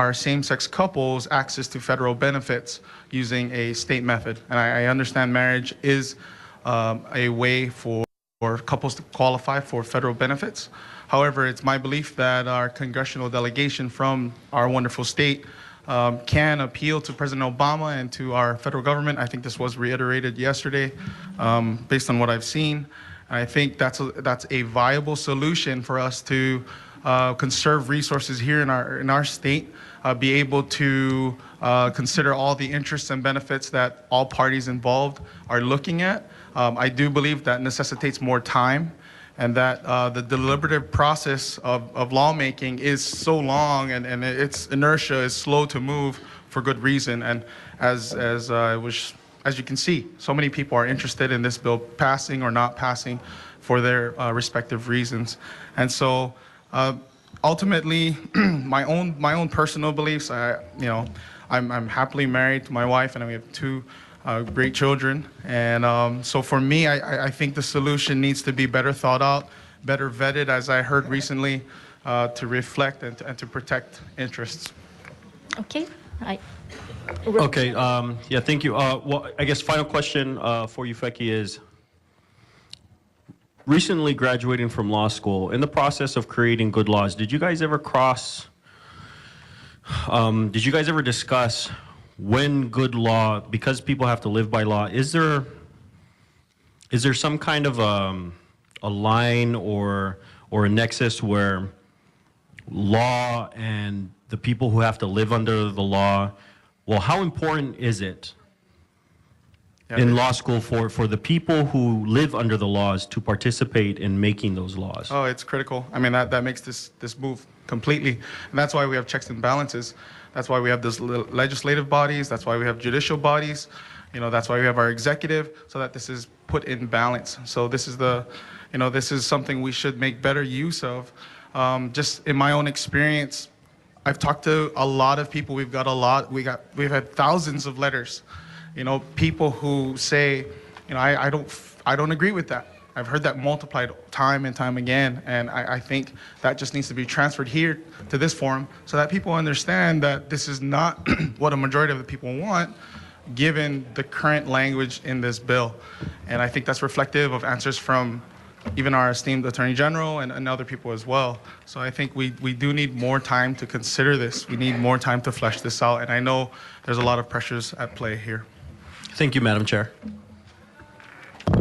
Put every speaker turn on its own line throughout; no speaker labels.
same-sex couples access to federal benefits using a state method. And I understand marriage is a way for couples to qualify for federal benefits. However, it's my belief that our congressional delegation from our wonderful state can appeal to President Obama and to our federal government. I think this was reiterated yesterday based on what I've seen. I think that's a viable solution for us to conserve resources here in our state, be able to consider all the interests and benefits that all parties involved are looking at. I do believe that necessitates more time, and that the deliberative process of lawmaking is so long, and its inertia is slow to move for good reason. And as you can see, so many people are interested in this bill passing or not passing for their respective reasons. And so ultimately, my own personal beliefs, I'm happily married to my wife, and we have two great children. And so for me, I think the solution needs to be better thought out, better vetted, as I heard recently, to reflect and to protect interests.
Okay.
Okay, yeah, thank you. Well, I guess final question for you, Feki, is recently graduating from law school, in the process of creating good laws, did you guys ever discuss when good law, because people have to live by law, is there some kind of a line or a nexus where law and the people who have to live under the law, well, how important is it in law school for the people who live under the laws to participate in making those laws?
Oh, it's critical. I mean, that makes this move completely. And that's why we have checks and balances. That's why we have those legislative bodies. That's why we have judicial bodies. That's why we have our executive, so that this is put in balance. So this is something we should make better use of. Just in my own experience, I've talked to a lot of people. We've had thousands of letters. People who say, I don't agree with that. I've heard that multiplied time and time again, and I think that just needs to be transferred here to this forum so that people understand that this is not what a majority of the people want, given the current language in this bill. And I think that's reflective of answers from even our esteemed Attorney General and other people as well. So I think we do need more time to consider this. We need more time to flesh this out, and I know there's a lot of pressures at play here.
Thank you, Madam Chair.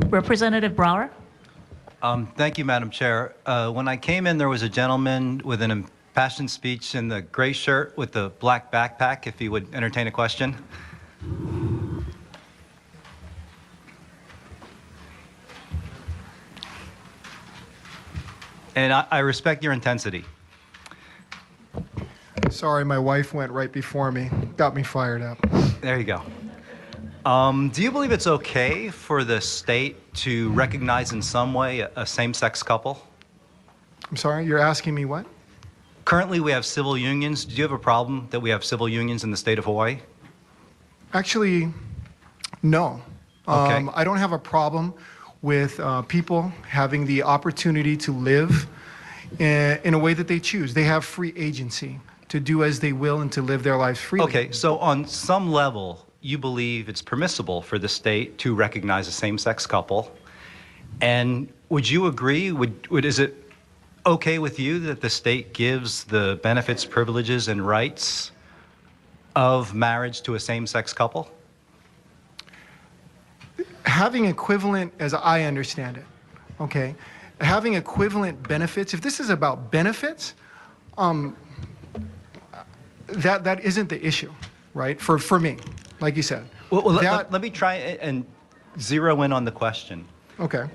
Representative Brower.
Thank you, Madam Chair. When I came in, there was a gentleman with an impassioned speech in the gray shirt with the black backpack, if he would entertain a question. And I respect your intensity.
Sorry, my wife went right before me. Got me fired up.
There you go. Do you believe it's okay for the state to recognize in some way a same-sex couple?
I'm sorry, you're asking me what?
Currently, we have civil unions. Do you have a problem that we have civil unions in the state of Hawaii?
Actually, no.
Okay.
I don't have a problem with people having the opportunity to live in a way that they choose. They have free agency to do as they will and to live their lives freely.
Okay, so on some level, you believe it's permissible for the state to recognize a same-sex couple. And would you agree, is it okay with you that the state gives the benefits, privileges, and rights of marriage to a same-sex couple?
Having equivalent, as I understand it, okay, having equivalent benefits, if this is about benefits, that isn't the issue, right, for me, like you said.
Well, let me try and zero in on the question.
Okay.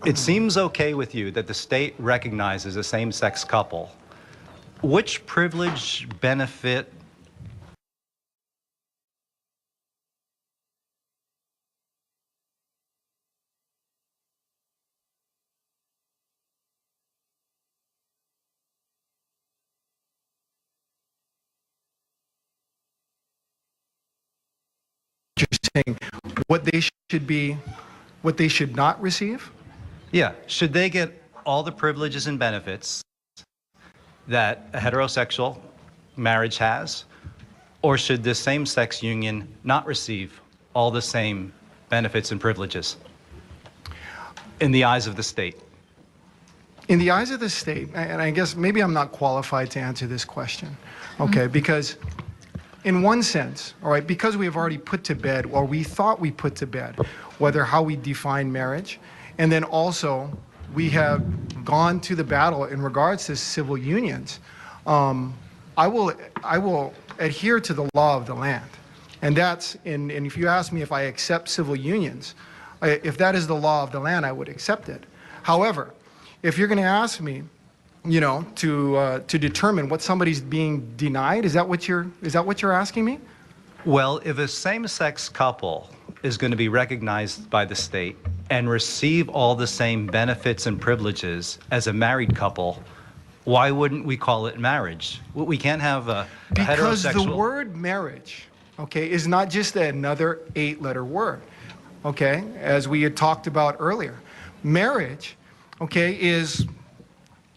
It seems okay with you that the state recognizes a same-sex couple. Which privilege, benefit,
You're saying what they should be, what they should not receive?
yeah, should they get all the privileges and benefits that a heterosexual marriage has? Or should this same-sex union not receive all the same benefits and privileges in the eyes of the state?
In the eyes of the state, and I guess maybe I'm not qualified to answer this question, okay, because in one sense, all right, because we have already put to bed, or we thought we put to bed, whether how we define marriage, and then also we have gone to the battle in regards to civil unions, I will adhere to the law of the land. And that's, and if you ask me if I accept civil unions, if that is the law of the land, I would accept it. However, if you're going to ask me, you know, to determine what somebody's being denied, is that what you're asking me?
Well, if a same-sex couple is going to be recognized by the state and receive all the same benefits and privileges as a married couple, why wouldn't we call it marriage? We can't have a
Because
heterosexual...
the word marriage, okay, is not just another 8-letter word, okay, as we had talked about earlier. Marriage, okay, is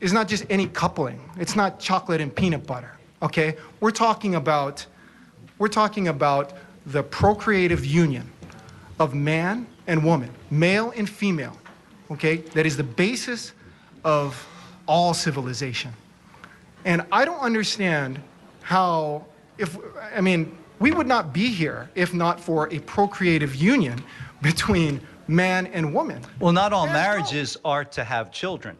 not just any coupling. It's not chocolate and peanut butter, okay? We're talking about the procreative union of man and woman, male and female, okay? That is the basis of all civilization. And I don't understand how, we would not be here if not for a procreative union between man and woman.
Well, not all
There's no-
marriages are to have children.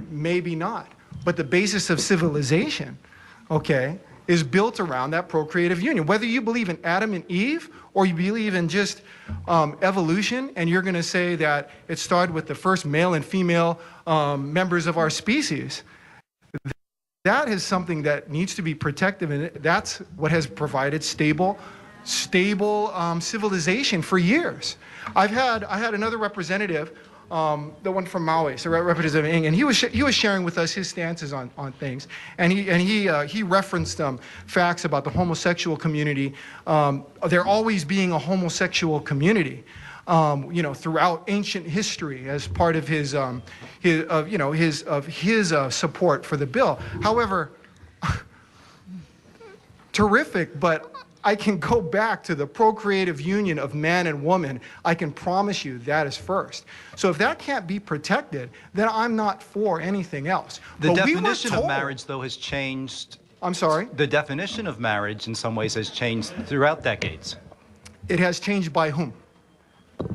Maybe not. But the basis of civilization, okay, is built around that procreative union. Whether you believe in Adam and Eve or you believe in just evolution, and you're going to say that it started with the first male and female members of our species, that is something that needs to be protected, and that's what has provided stable civilization for years. I had another representative, the one from Maui, so Representative Ng, and he was sharing with us his stances on things, and he referenced facts about the homosexual community, there always being a homosexual community, throughout ancient history as part of his support for the bill. However, terrific, but I can go back to the procreative union of man and woman. I can promise you that is first. So if that can't be protected, then I'm not for anything else.
The
But we were
definition of
told-
marriage, though, has changed.
I'm sorry?
The definition of marriage, in some ways, has changed throughout decades.
It has changed by whom?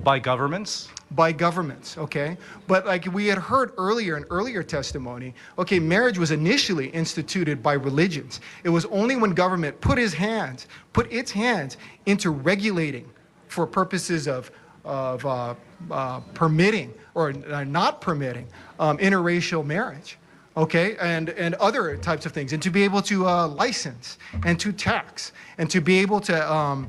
By governments?
By governments, okay? But like we had heard earlier in earlier testimony, okay, marriage was initially instituted by religions. It was only when government put its hands into regulating for purposes of permitting or not permitting interracial marriage, okay, and other types of things, and to be able to license and to tax and to be able to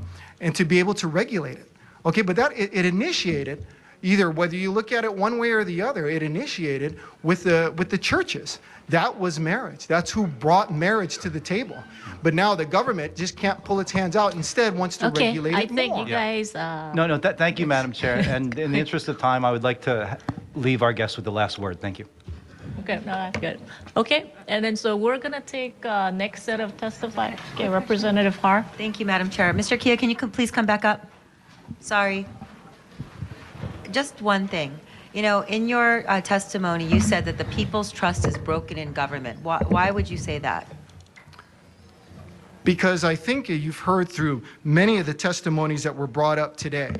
regulate it. Okay, but that it initiated, either whether you look at it one way or the other, it initiated with the churches. That was marriage. That's who brought marriage to the table. But now the government just can't pull its hands out. Instead, wants to
Okay,
regulate
I
it
think
more.
you guys.
No, thank you, Madam Chair. And in the interest of time, I would like to leave our guest with the last word. Thank you.
Okay, no, that's good. Okay, and then so we're gonna take next set of testifiers. Okay, Representative Har.
Thank you, Madam Chair. Mr. Kia, can you please come back up? Sorry. Just one thing. You know, in your testimony, you said that the people's trust is broken in government. Why would you say that?
Because I think you've heard through many of the testimonies that were brought up today,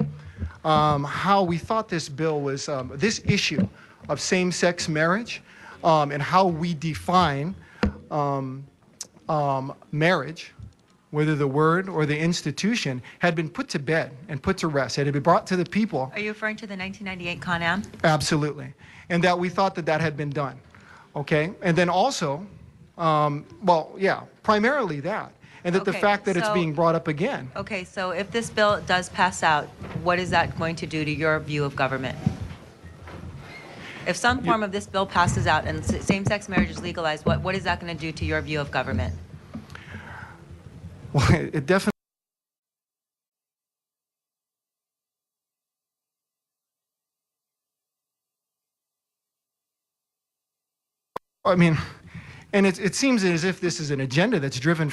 how we thought this bill was, this issue of same-sex marriage, and how we define marriage, whether the word or the institution, had been put to bed and put to rest. It had been brought to the people.
Are you referring to the 1998 Con-Am?
Absolutely. And that we thought that had been done. Okay? And then also, primarily that. And that the
Okay,
fact that it's
so-
being brought up again.
Okay, so if this bill does pass out, what is that going to do to your view of government? If some form of this bill passes out and same-sex marriage is legalized, what is that going to do to your view of government?
Well, it definitely. And it seems as if this is an agenda that's driven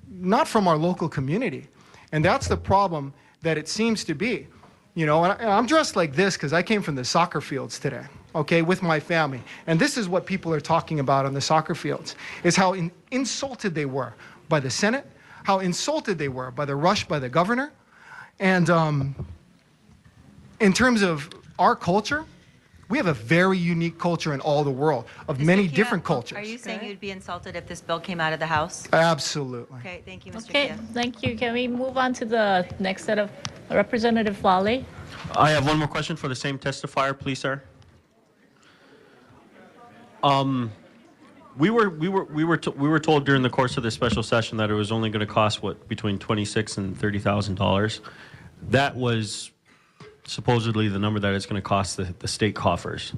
not from our local community. And that's the problem that it seems to be. You know, and I'm dressed like this because I came from the soccer fields today, okay, with my family. And this is what people are talking about on the soccer fields, is how insulted they were by the Senate, how insulted they were by the rush by the governor. And in terms of our culture, we have a very unique culture in all the world of
Mr.
many
Kia,
different cultures.
Are you saying you'd be insulted if this bill came out of the House?
Absolutely.
Okay, thank you, Mr.
Okay,
Kia.
thank you. Can we move on to the next set of Representative Flawley?
I have one more question for the same testifier, please, sir. We were told during the course of this special session that it was only going to cost between $26,000 and $30,000. That was supposedly the number that it's going to cost the state coffers.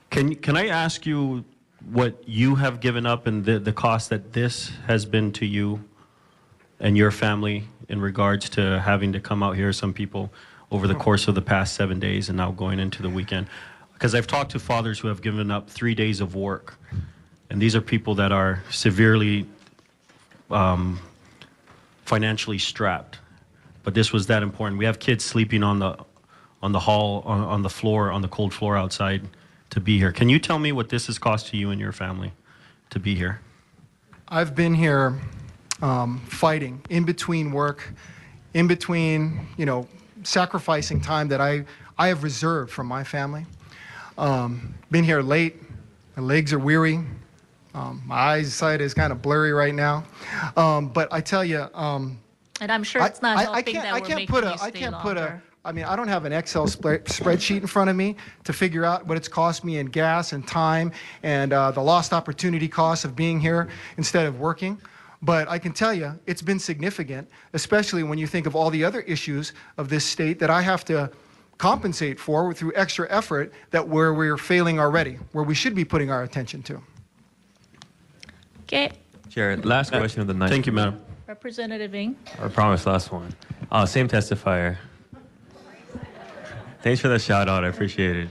Can I ask you what you have given up and the cost that this has been to you and your family in regards to having to come out here, some people, over the course of the past 7 days and now going into the weekend? Because I've talked to fathers who have given up 3 days of work, and these are people that are severely financially strapped. But this was that important. We have kids sleeping on the hall, on the floor, on the cold floor outside to be here. Can you tell me what this has cost to you and your family to be here?
I've been here fighting in between work, in between, you know, sacrificing time that I have reserved from my family. Been here late, my legs are weary, my eyesight is kind of blurry right now. But I tell you,
And I'm sure it's not helping that we're making you stay longer.
I mean, I don't have an Excel spreadsheet in front of me to figure out what it's cost me in gas and time and the lost opportunity costs of being here instead of working. But I can tell you, it's been significant, especially when you think of all the other issues of this state that I have to compensate for through extra effort where we're failing already, where we should be putting our attention to.
Okay,
Chair, last question of the night.
Thank you, madam.
Representative Ng.
I promise, last one. Same testifier. Thanks for the shout out. I appreciate it.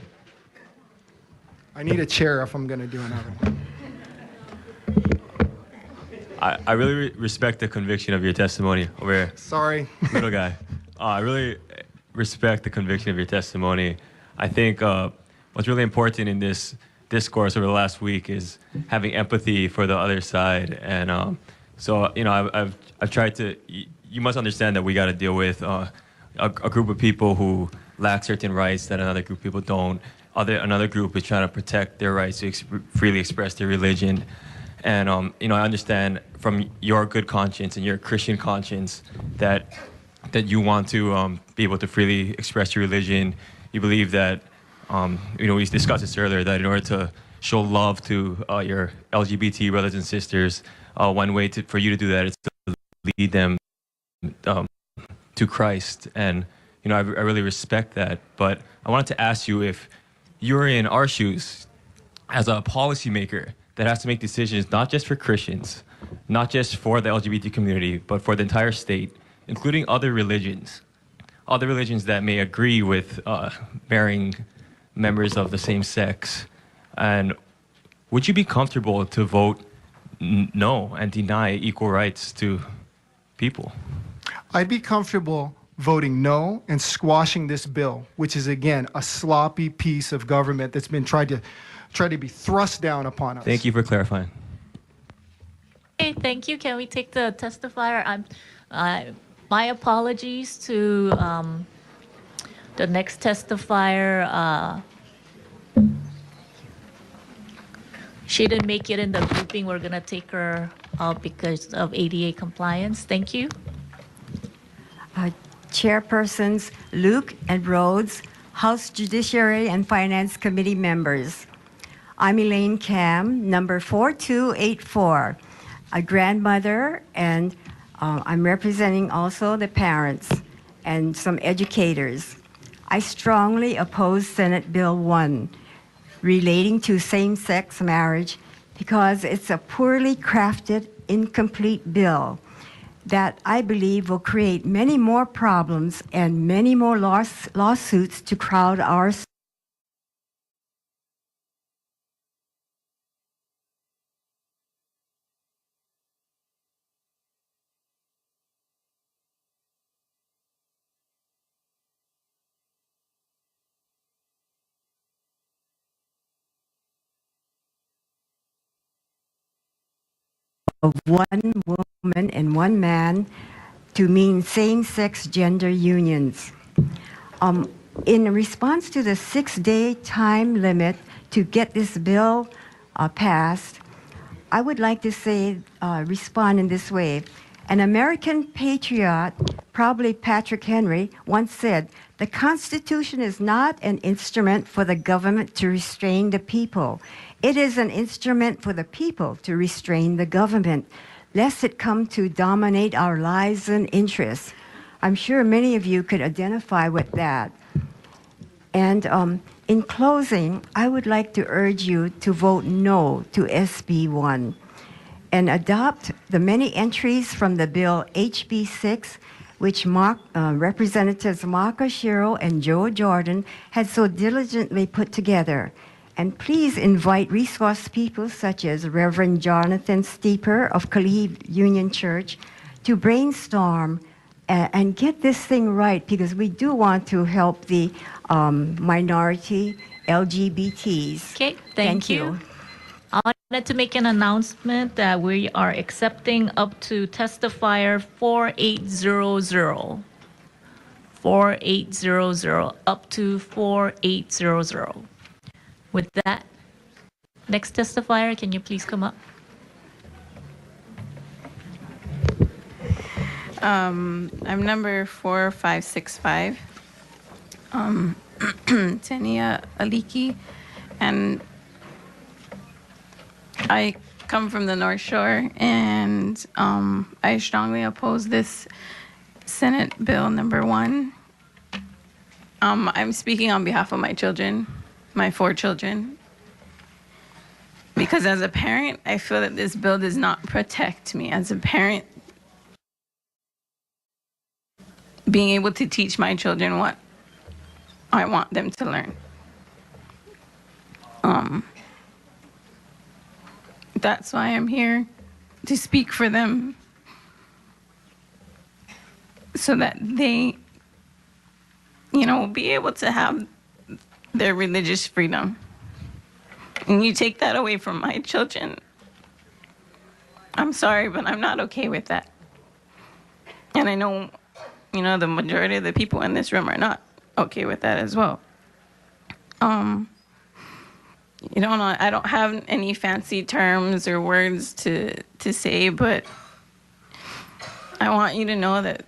I need a chair if I'm going to do another one.
I really respect the conviction of your testimony over here.
Sorry.
Little guy. I really respect the conviction of your testimony. I think what's really important in this discourse over the last week is having empathy for the other side. And so, you know, I've tried to, you must understand that we got to deal with a group of people who lack certain rights that another group of people don't. Another group is trying to protect their rights to freely express their religion. And, you know, I understand from your good conscience and your Christian conscience that you want to be able to freely express your religion. You believe that, you know, we discussed this earlier, that in order to show love to your LGBT brothers and sisters, one way for you to do that is to lead them to Christ. And, you know, I really respect that. But I wanted to ask you, if you're in our shoes as a policymaker that has to make decisions not just for Christians, not just for the LGBT community, but for the entire state, including other religions that may agree with marrying members of the same sex. And would you be comfortable to vote no and deny equal rights to people?
I'd be comfortable voting no and squashing this bill, which is, again, a sloppy piece of government that's been tried to be thrust down upon us.
Thank you for clarifying.
Okay, thank you. Can we take the testifier? My apologies to the next testifier. She didn't make it in the grouping. We're going to take her out because of ADA compliance. Thank you.
Chairpersons Luke and Rhodes, House Judiciary and Finance Committee members. I'm Elaine Cam, number 4284, a grandmother, and I'm representing also the parents and some educators. I strongly oppose Senate Bill 1 relating to same-sex marriage because it's a poorly crafted, incomplete bill that I believe will create many more problems and many more lawsuits to crowd our one woman and one man to mean same-sex gender unions. In response to the 6-day time limit to get this bill passed, I would like to say, respond in this way. An American patriot, probably Patrick Henry, once said, "The Constitution is not an instrument for the government to restrain the people. It is an instrument for the people to restrain the government, lest it come to dominate our lives and interests." I'm sure many of you could identify with that. And in closing, I would like to urge you to vote no to SB1 and adopt the many entries from the bill HB6, which Representatives Marco Shiro and Joe Jordan had so diligently put together. And please invite resource people such as Reverend Jonathan Steeper of Kalihi Union Church to brainstorm and get this thing right, because we do want to help the minority LGBTs.
Okay, thank you. I wanted to make an announcement that we are accepting up to testifier 4800. 4800, up to 4800. With that, next testifier, can you please come up?
I'm number 4565, Tania Aliki, and I come from the North Shore, and I strongly oppose this Senate Bill number 1. I'm speaking on behalf of my children, my 4 children, because as a parent, I feel that this bill does not protect me as a parent being able to teach my children what I want them to learn. That's why I'm here, to speak for them, so that they, will be able to have their religious freedom. And you take that away from my children, I'm sorry, but I'm not okay with that. And I know, the majority of the people in this room are not okay with that as well. I don't have any fancy terms or words to say, but I want you to know that,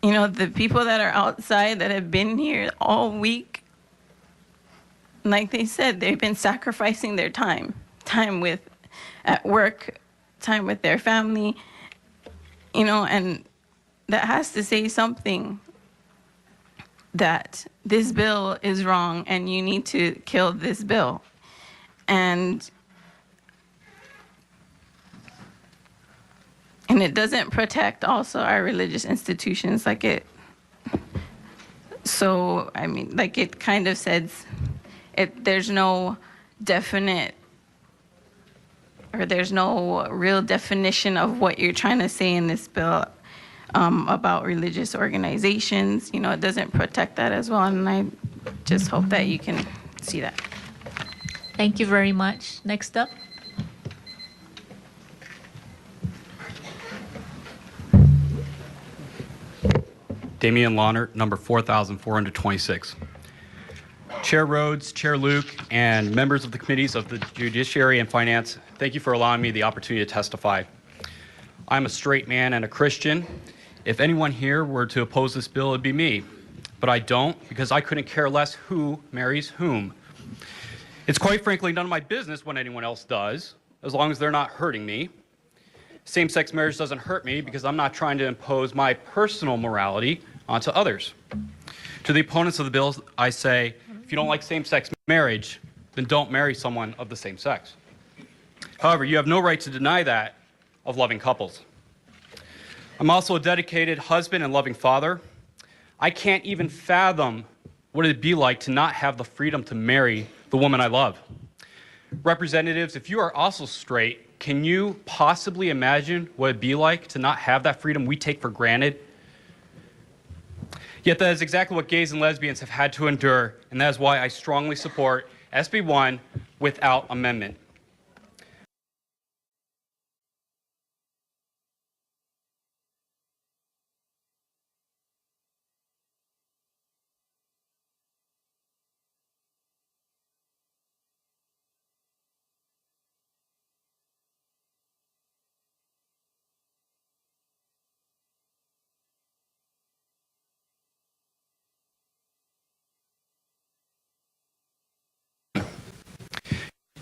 the people that are outside that have been here all week, like they said, they've been sacrificing their time at work, time with their family, and that has to say something, that this bill is wrong and you need to kill this bill. And it doesn't protect also our religious institutions like it. So, like it kind of says, there's no definite, or there's no real definition of what you're trying to say in this bill about religious organizations. It doesn't protect that as well, and I just hope that you can see that.
Thank you very much. Next up.
Damian Lawnert, number 4426. Chair Rhodes, Chair Luke, and members of the committees of the Judiciary and Finance, thank you for allowing me the opportunity to testify. I'm a straight man and a Christian. If anyone here were to oppose this bill, it'd be me. But I don't, because I couldn't care less who marries whom. It's quite frankly none of my business what anyone else does, as long as they're not hurting me. Same-sex marriage doesn't hurt me because I'm not trying to impose my personal morality onto others. To the opponents of the bill, I say, if you don't like same-sex marriage, then don't marry someone of the same sex. However, you have no right to deny that of loving couples. I'm also a dedicated husband and loving father. I can't even fathom what it'd be like to not have the freedom to marry the woman I love. Representatives, if you are also straight, can you possibly imagine what it'd be like to not have that freedom we take for granted? Yet that is exactly what gays and lesbians have had to endure, and that is why I strongly support SB1 without amendment.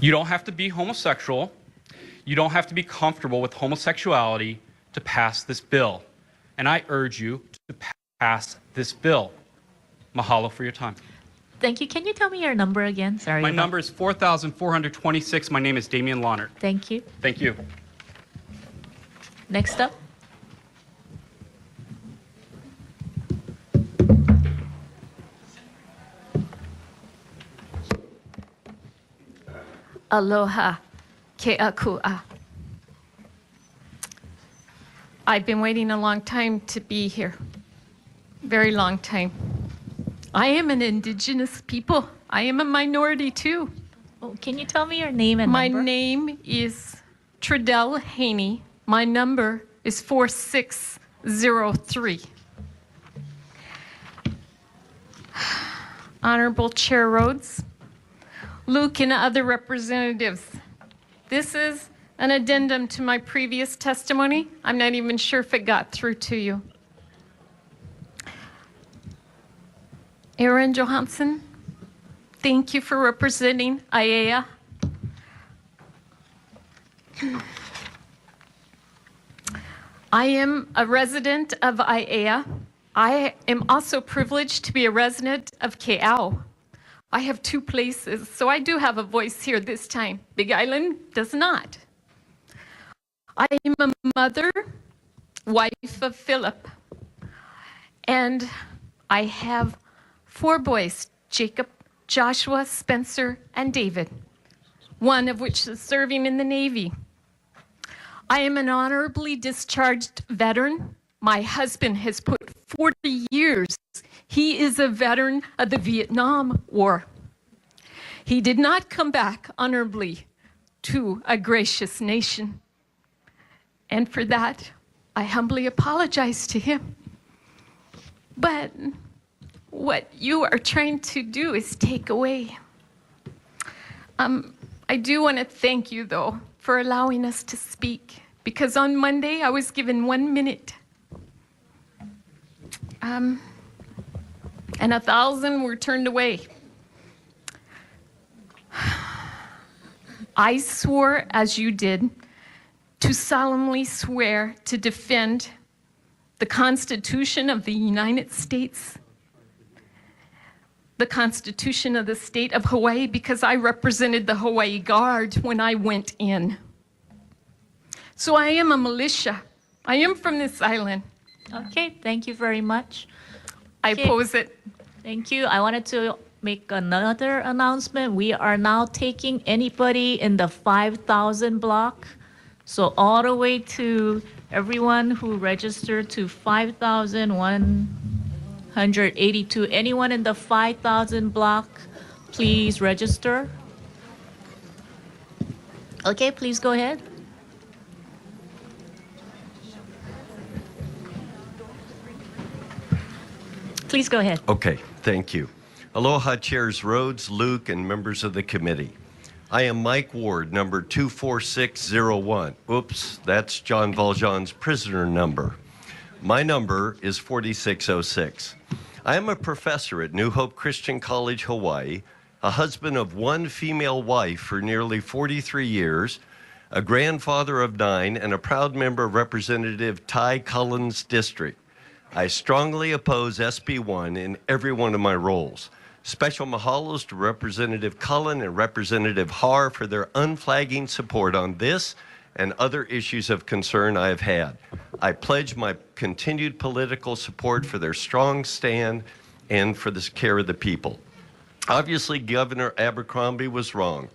You don't have to be homosexual. You don't have to be comfortable with homosexuality to pass this bill. And I urge you to pass this bill. Mahalo for your time.
Thank you. Can you tell me your number again? Sorry.
My number is 4,426. My name is Damian Lahnert.
Thank you.
Thank you.
Next up.
Aloha, ke'akua. I've been waiting a long time to be here. Very long time. I am an indigenous people. I am a minority too.
Oh, can you tell me your name and
My
number?
name is Tradell Haney. My number is 4603. Honorable Chair Rhodes, Luke and other representatives, this is an addendum to my previous testimony. I'm not even sure if it got through to you. Aaron Johansson, thank you for representing IAEA. I am a resident of IAEA. I am also privileged to be a resident of Ke'au. I have two places, so I do have a voice here this time. Big Island does not. I am a mother, wife of Philip, and I have 4 boys, Jacob, Joshua, Spencer, and David, one of which is serving in the Navy. I am an honorably discharged veteran. My husband has put 40 years. He is a veteran of the Vietnam War. He did not come back honorably to a gracious nation. And for that, I humbly apologize to him. But what you are trying to do is take away. I do want to thank you, though, for allowing us to speak, because on Monday I was given 1 minute. And 1,000 were turned away. I swore, as you did, to solemnly swear to defend the Constitution of the United States, the Constitution of the state of Hawaii, because I represented the Hawaii Guard when I went in. So I am a militia. I am from this island.
Okay, thank you very much.
I
Okay.
oppose it.
Thank you. I wanted to make another announcement. We are now taking anybody in the 5,000 block. So all the way to everyone who registered to 5,182. Anyone in the 5,000 block, please register. Okay, please go ahead. Please go ahead.
Okay, thank you. Aloha, Chairs Rhodes, Luke, and members of the committee. I am Mike Ward, number 24601. Oops, that's John Valjean's prisoner number. My number is 4606. I am a professor at New Hope Christian College, Hawaii, a husband of 1 female wife for nearly 43 years, a grandfather of 9, and a proud member of Representative Ty Cullen's district. I strongly oppose SB1 in every one of my roles. Special mahalos to Representative Cullen and Representative Har for their unflagging support on this and other issues of concern I have had. I pledge my continued political support for their strong stand and for the care of the people. Obviously, Governor Abercrombie was wrong.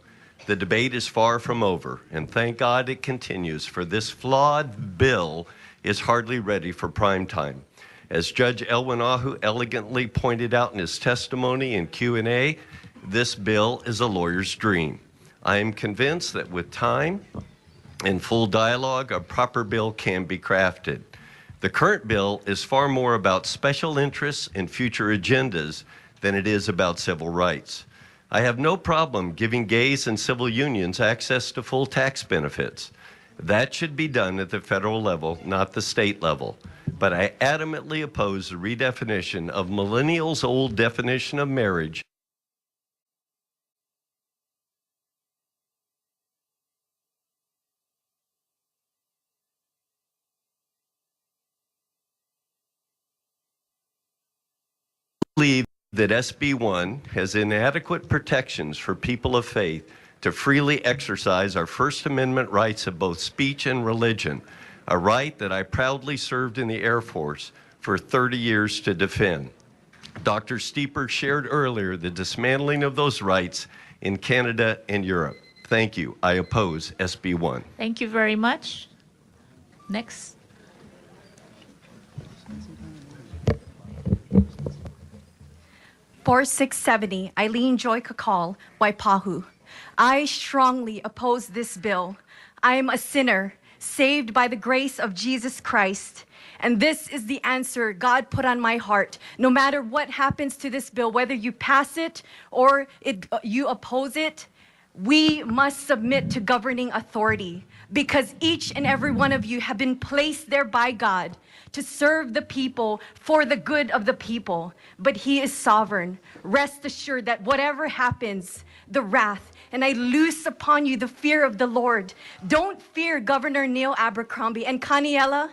The debate is far from over, and thank God it continues, for this flawed bill is hardly ready for prime time. As Judge Elwin Ahu elegantly pointed out in his testimony in Q&A, this bill is a lawyer's dream. I am convinced that with time and full dialogue, a proper bill can be crafted. The current bill is far more about special interests and future agendas than it is about civil rights. I have no problem giving gays and civil unions access to full tax benefits. That should be done at the federal level, not the state level. But I adamantly oppose the redefinition of millennials' old definition of marriage believe that SB1 has inadequate protections for people of faith to freely exercise our First Amendment rights of both speech and religion, a right that I proudly served in the Air Force for 30 years to defend. Dr. Steeper shared earlier the dismantling of those rights in Canada and Europe. Thank you. I oppose SB1.
Thank you very much. Next.
For 670, Eileen Joy Kakal, Waipahu. I strongly oppose this bill. I am a sinner, saved by the grace of Jesus Christ. And this is the answer God put on my heart. No matter what happens to this bill, whether you pass it or you oppose it, we must submit to governing authority, because each and every one of you have been placed there by God to serve the people for the good of the people. But He is sovereign. Rest assured that whatever happens, the wrath, and I loose upon you the fear of the Lord. Don't fear Governor Neil Abercrombie. And Kaniela,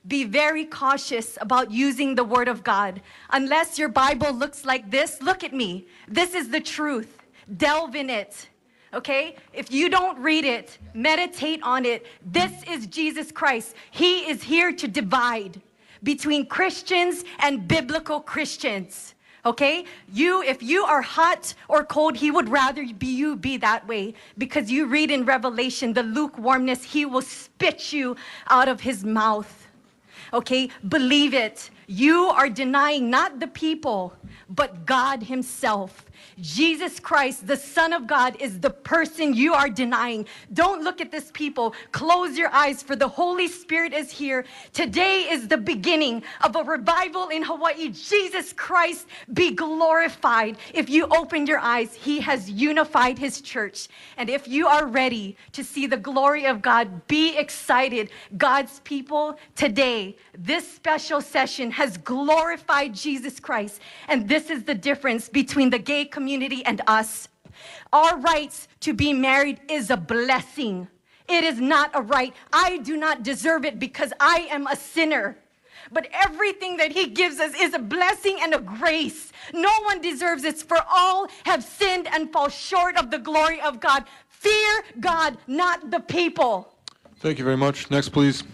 be very cautious about using the word of God. Unless your Bible looks like this, look at me. This is the truth. Delve in it. Okay? If you don't read it, meditate on it. This is Jesus Christ. He is here to divide between Christians and biblical Christians. Okay? If you are hot or cold, He would rather you be that way, because you read in Revelation the lukewarmness, He will spit you out of His mouth. Okay? Believe it. You are denying not the people, but God Himself. Jesus Christ, the Son of God, is the person you are denying. Don't look at this people. Close your eyes, for the Holy Spirit is here. Today is the beginning of a revival in Hawaii. Jesus Christ be glorified. If you open your eyes, He has unified His church. And if you are ready to see the glory of God, be excited. God's people, today, this special session has glorified Jesus Christ. And this is the difference between the gay community and us. Our rights to be married is a blessing. It is not a right. I do not deserve it because I am a sinner. But everything that He gives us is a blessing and a grace. No one deserves it, for all have sinned and fall short of the glory of God. Fear God, not the people.
Thank you very much. Next, please.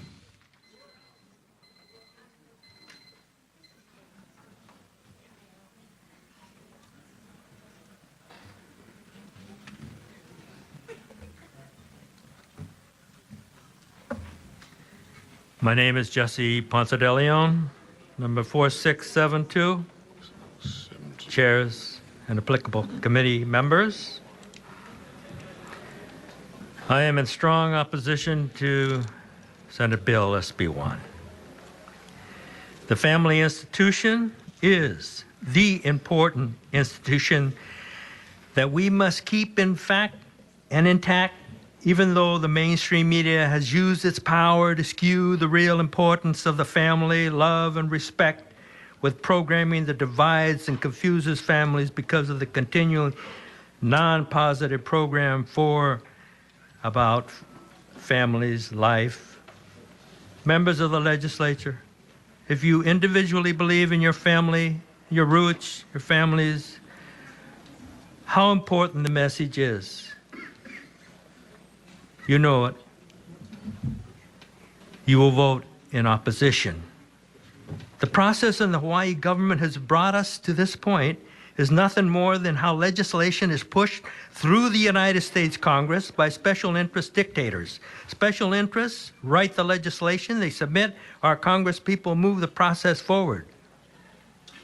My name is Jesse Ponce de Leon, number 4672. Chairs and applicable committee members. I am in strong opposition to Senate Bill SB1. The family institution is the important institution that we must keep in fact and intact, even though the mainstream media has used its power to skew the real importance of the family, love, and respect with programming that divides and confuses families because of the continual non-positive program about families, life. Members of the legislature, if you individually believe in your family, your roots, your families, how important the message is. You know it. You will vote in opposition. The process in the Hawaii government has brought us to this point is nothing more than how legislation is pushed through the United States Congress by special interest dictators. Special interests write the legislation, they submit, our Congress people move the process forward.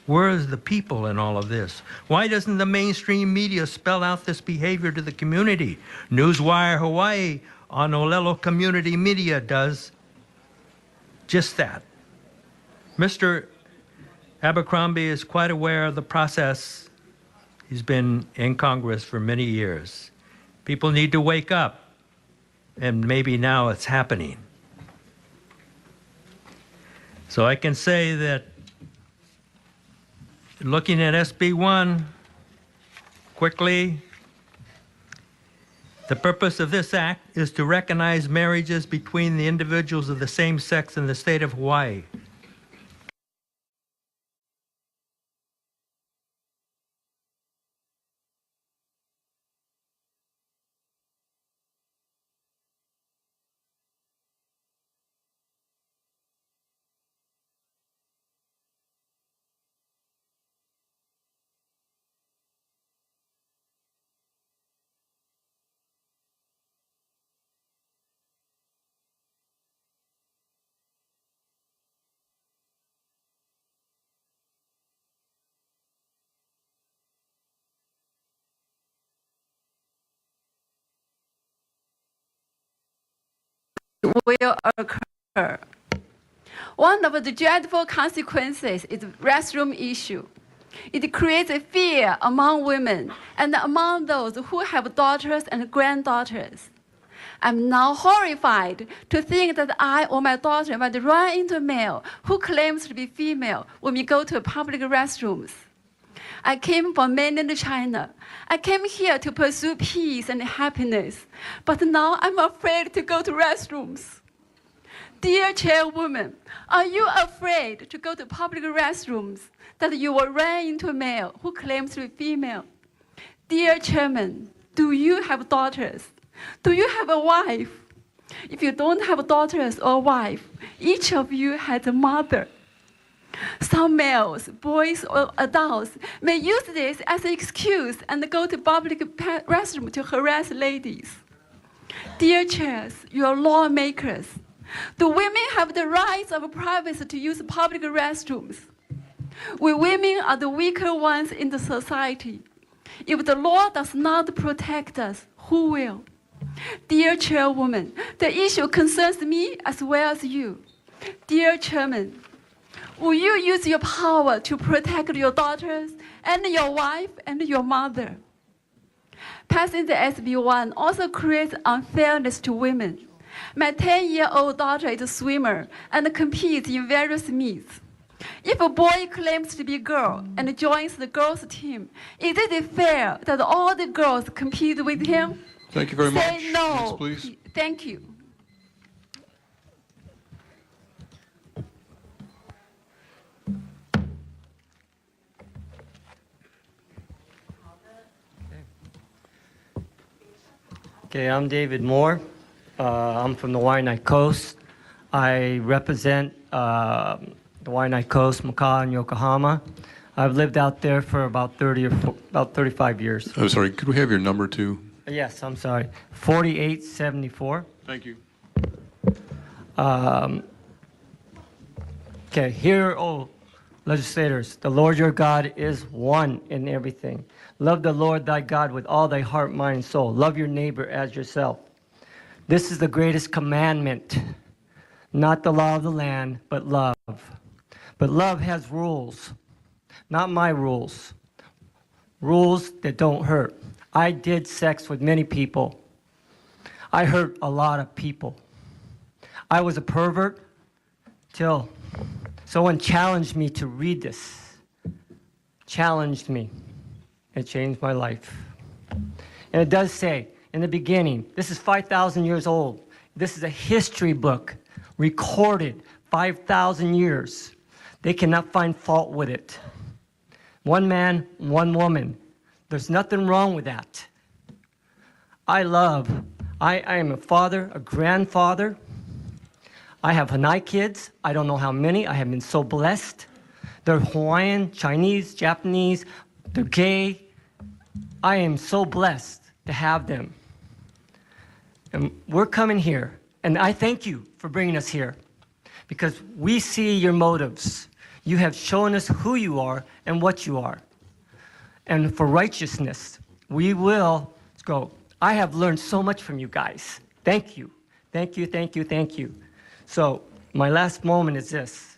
Where is the people in all of this? Why doesn't the mainstream media spell out this behavior to the community? Newswire Hawaii on Olelo Community Media does just that. Mr. Abercrombie is quite aware of the process. He's been in Congress for many years. People need to wake up, and maybe now it's happening. So I can say that looking at SB1 quickly, the purpose of this act is to recognize marriages between the individuals of the same sex in the state of Hawaii.
will occur. One of the dreadful consequences is the restroom issue. It creates a fear among women and among those who have daughters and granddaughters. I'm now horrified to think that I or my daughter might run into a male who claims to be female when we go to public restrooms. I came from mainland China. I came here to pursue peace and happiness, but now I'm afraid to go to restrooms. Dear chairwoman, are you afraid to go to public restrooms that you will run into a male who claims to be female? Dear chairman, do you have daughters? Do you have a wife? If you don't have daughters or wife, each of you has a mother. Some males, boys or adults, may use this as an excuse and go to public restroom to harass ladies. Dear chairs, you are lawmakers. The women have the rights of privacy to use public restrooms. We women are the weaker ones in the society. If the law does not protect us, who will? Dear chairwoman, the issue concerns me as well as you. Dear chairman, will you use your power to protect your daughters and your wife and your mother? Passing the SB1 also creates unfairness to women. My 10-year-old daughter is a swimmer and competes in various meets. If a boy claims to be a girl and joins the girls' team, is it fair that all the girls compete with him?
Thank you very much.
Say no.
Next, please.
Thank you.
Okay, I'm David Moore. I'm from the Waianae Coast. I represent the Waianae Coast, Macau, and Yokohama. I've lived out there for about 35 years.
I'm sorry, could we have your number too?
Yes, I'm sorry. 4874.
Thank you.
Okay, hear, oh, legislators, the Lord your God is one in everything. Love the Lord thy God with all thy heart, mind, and soul. Love your neighbor as yourself. This is the greatest commandment, not the law of the land, but love. But love has rules, not my rules. Rules that don't hurt. I did sex with many people. I hurt a lot of people. I was a pervert till someone challenged me to read this. Challenged me. It changed my life. And it does say, in the beginning, this is 5,000 years old. This is a history book, recorded 5,000 years. They cannot find fault with it. One man, one woman. There's nothing wrong with that. I am a father, a grandfather. I have Hanai kids. I don't know how many. I have been so blessed. They're Hawaiian, Chinese, Japanese. They're gay. I am so blessed to have them. And we're coming here. And I thank you for bringing us here because we see your motives. You have shown us who you are and what you are. And for righteousness, we will go. I have learned so much from you guys. Thank you. Thank you, thank you, thank you. So my last moment is this.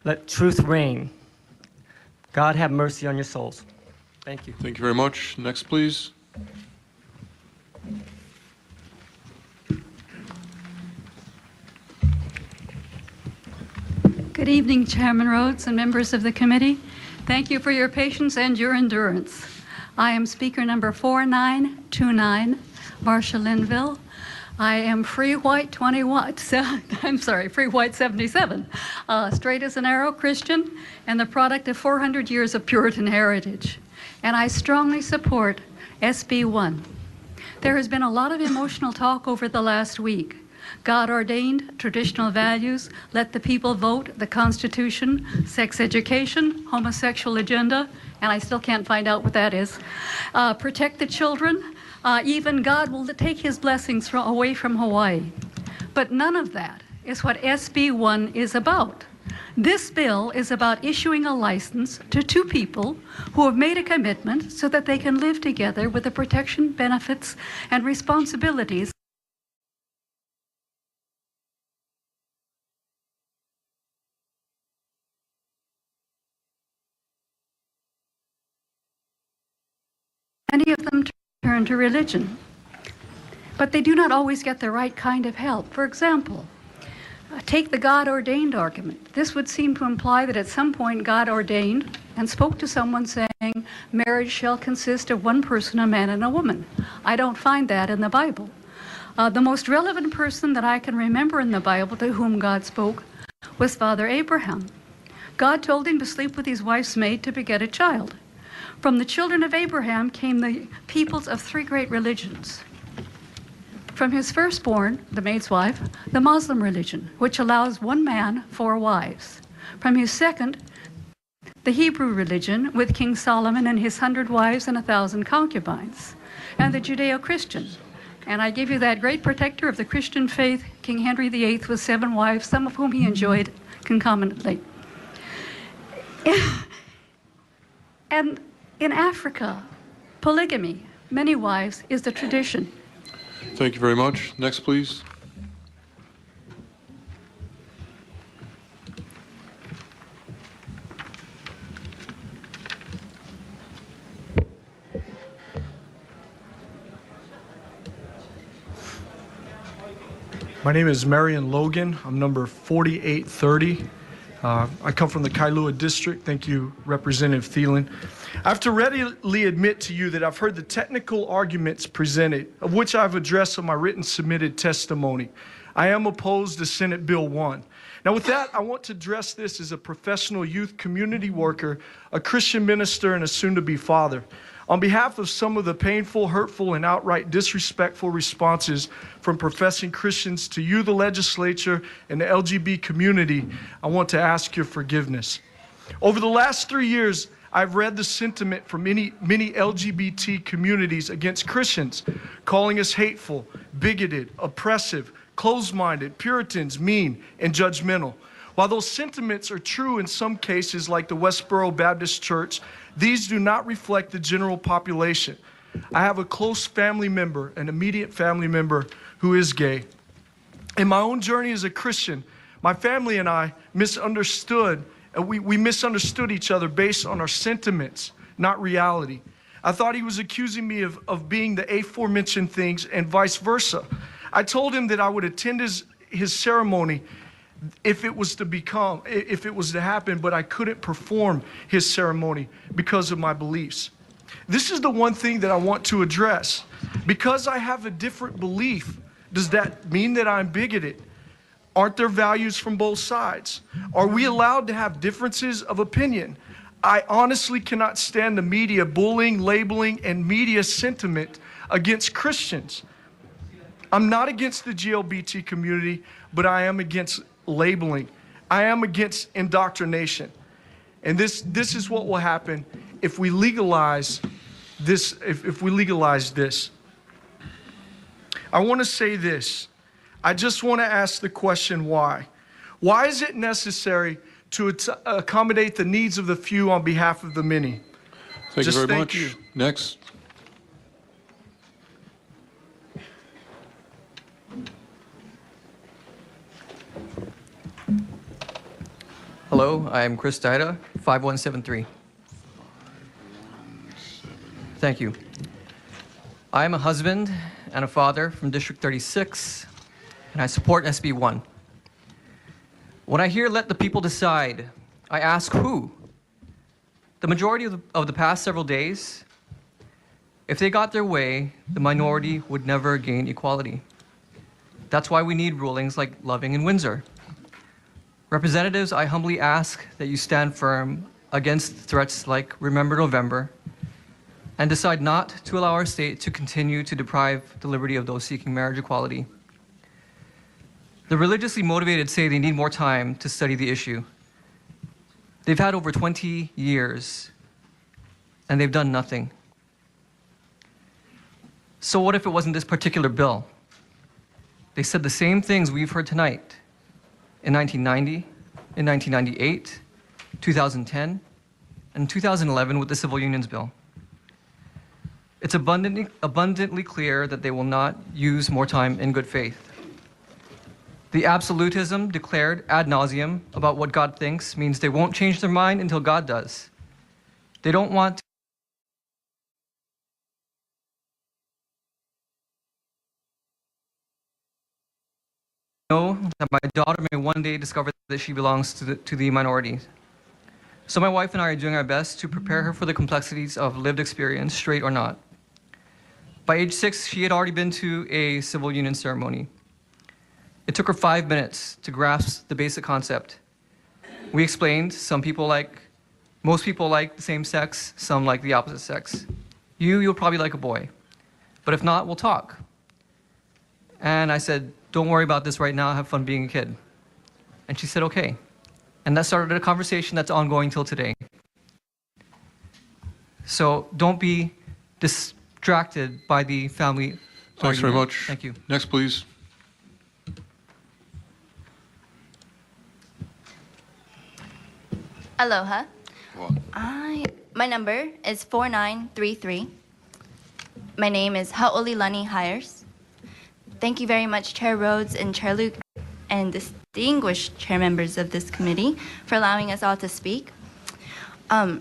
Let truth reign. God have mercy on your souls. Thank you.
Thank you very much. Next, please.
Good evening, Chairman Rhodes and members of the committee. Thank you for your patience and your endurance. I am speaker number 4929, Marcia Linville. I am free white 21, free white 77, straight as an arrow Christian, and the product of 400 years of Puritan heritage. And I strongly support SB1. There has been a lot of emotional talk over the last week. God ordained, traditional values, let the people vote, the Constitution, sex education, homosexual agenda, and I still can't find out what that is, protect the children, even God will take his blessings away from Hawaii. But none of that is what SB1 is about. This bill is about issuing a license to two people who have made a commitment so that they can live together with the protection, benefits, and responsibilities Many of them turn to religion, but they do not always get the right kind of help. For example, take the God-ordained argument. This would seem to imply that at some point God ordained and spoke to someone saying, marriage shall consist of one person, a man and a woman. I don't find that in the Bible. The most relevant person that I can remember in the Bible to whom God spoke was Father Abraham. God told him to sleep with his wife's maid to beget a child. From the children of Abraham came the peoples of three great religions. From his firstborn, the maid's wife, the Muslim religion, which allows one man, 4 wives. From his second, the Hebrew religion, with King Solomon and his 100 wives and 1,000 concubines. And the Judeo-Christian. And I give you that great protector of the Christian faith, King Henry VIII, with 7 wives, some of whom he enjoyed concomitantly. And in Africa, polygamy, many wives, is the tradition.
Thank you very much. Next, please.
My name is Marion Logan. I'm number 4830. I come from the Kailua district. Thank you, Representative Thielen. I have to readily admit to you that I've heard the technical arguments presented, of which I've addressed in my written submitted testimony. I am opposed to Senate Bill 1. Now with that, I want to address this as a professional youth community worker, a Christian minister, and a soon-to-be father. On behalf of some of the painful, hurtful, and outright disrespectful responses from professing Christians to you, the legislature, and the LGBT community, I want to ask your forgiveness. Over the last 3 years, I've read the sentiment from many LGBT communities against Christians, calling us hateful, bigoted, oppressive, closed-minded, Puritans, mean, and judgmental. While those sentiments are true in some cases, like the Westboro Baptist Church, these do not reflect the general population. I have a close family member, an immediate family member, who is gay. In my own journey as a Christian, my family and I misunderstood, we misunderstood each other based on our sentiments, not reality. I thought he was accusing me of being the aforementioned things and vice versa. I told him that I would attend his ceremony if it was to happen, but I couldn't perform his ceremony because of my beliefs. This is the one thing that I want to address. Because I have a different belief, does that mean that I'm bigoted? Aren't there values from both sides? Are we allowed to have differences of opinion? I honestly cannot stand the media bullying, labeling, and media sentiment against Christians. I'm not against the GLBT community, but I am against labeling. I am against indoctrination. And this is what will happen if we legalize this, if we legalize this. I want to say this. I just want to ask the question, why? Why is it necessary to accommodate the needs of the few on behalf of the many?
Thank you very much. Next.
Hello, I am Chris Dida, 5173. Thank you. I am a husband and a father from District 36, and I support SB1. When I hear "let the people decide," I ask who? The majority of the past several days, if they got their way, the minority would never gain equality. That's why we need rulings like Loving and Windsor. Representatives, I humbly ask that you stand firm against threats like Remember November and decide not to allow our state to continue to deprive the liberty of those seeking marriage equality. The religiously motivated say they need more time to study the issue. They've had over 20 years and they've done nothing. So what if it wasn't this particular bill? They said the same things we've heard tonight in 1990, in 1998, 2010, and 2011 with the Civil Unions Bill. It's abundantly clear that they will not use more time in good faith. The absolutism declared ad nauseum about what God thinks means they won't change their mind until God does. They don't want that my daughter may one day discover that she belongs to the minority. So my wife and I are doing our best to prepare her for the complexities of lived experience, straight or not. By age 6, she had already been to a civil union ceremony. It took her 5 minutes to grasp the basic concept. We explained most people like the same sex, some like the opposite sex. You'll probably like a boy. But if not, we'll talk. And I said, don't worry about this right now, have fun being a kid. And she said, okay. And that started a conversation that's ongoing till today. So don't be distracted by the family
Thanks very
argument.
much.
Thank you.
Next, please.
Aloha. My number is 4933. My name is Ha'olilani Hires. Thank you very much, Chair Rhodes and Chair Luke, and distinguished chair members of this committee for allowing us all to speak.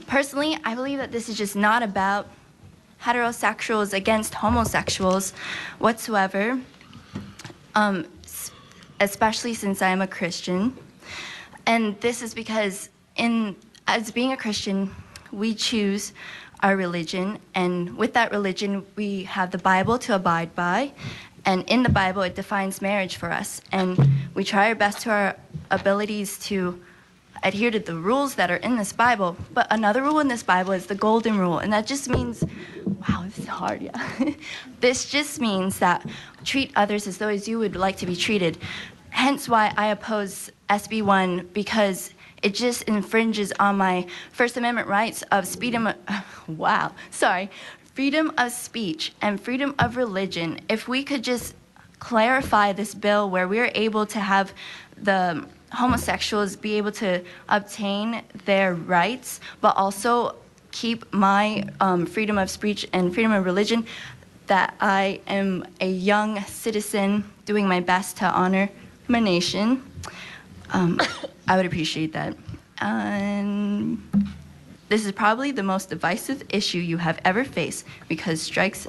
Personally, I believe that this is just not about heterosexuals against homosexuals whatsoever, especially since I am a Christian. And this is because as being a Christian, we choose our religion, and with that religion, we have the Bible to abide by, and in the Bible, it defines marriage for us, and we try our best to our abilities to adhere to the rules that are in this Bible. But another rule in this Bible is the golden rule, and that just means, wow, this is hard, yeah. This just means that treat others as though as you would like to be treated. Hence why I oppose SB1, because it just infringes on my First Amendment rights of freedom of speech and freedom of religion. If we could just clarify this bill where we're able to have the homosexuals be able to obtain their rights, but also keep my freedom of speech and freedom of religion, that I am a young citizen doing my best to honor my nation. I would appreciate that. And this is probably the most divisive issue you have ever faced because strikes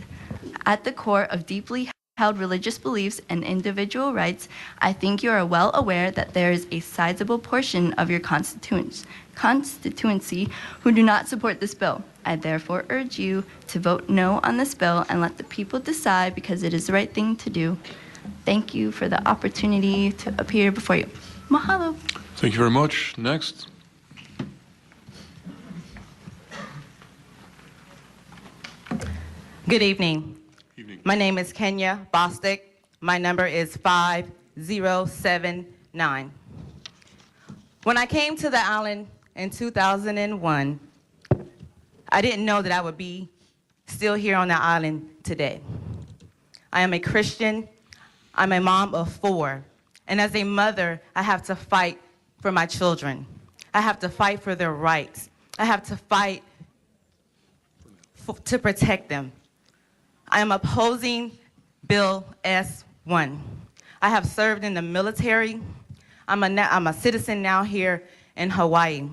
at the core of deeply held religious beliefs and individual rights. I think you are well aware that there is a sizable portion of your constituency who do not support this bill. I therefore urge you to vote no on this bill and let the people decide because it is the right thing to do. Thank you for the opportunity to appear before you. Mahalo.
Thank you very much. Next.
Good evening. My name is Kenya Bostic. My number is 5079. When I came to the island in 2001, I didn't know that I would be still here on the island today. I am a Christian. I'm a mom of 4. And as a mother, I have to fight for my children. I have to fight for their rights. I have to fight to protect them. I am opposing Bill S1. I have served in the military. I'm a citizen now here in Hawaii.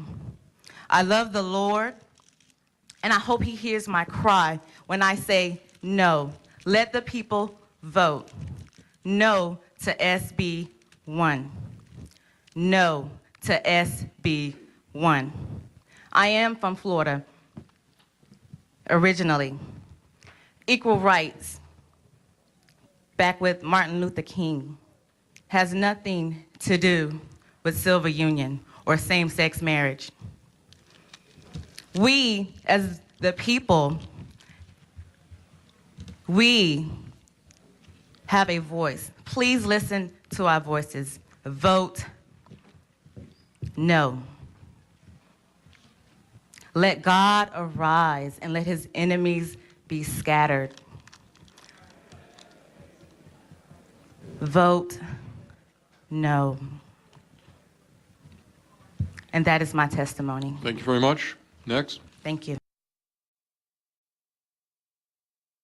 I love the Lord, and I hope He hears my cry when I say no. Let the people vote. No to SB1. No to SB1. I am from Florida, originally. Equal rights, back with Martin Luther King, has nothing to do with civil union or same-sex marriage. We, as the people, we have a voice. Please listen to our voices. Vote no. Let God arise and let His enemies be scattered. Vote no. And that is my testimony.
Thank you very much. Next.
Thank you.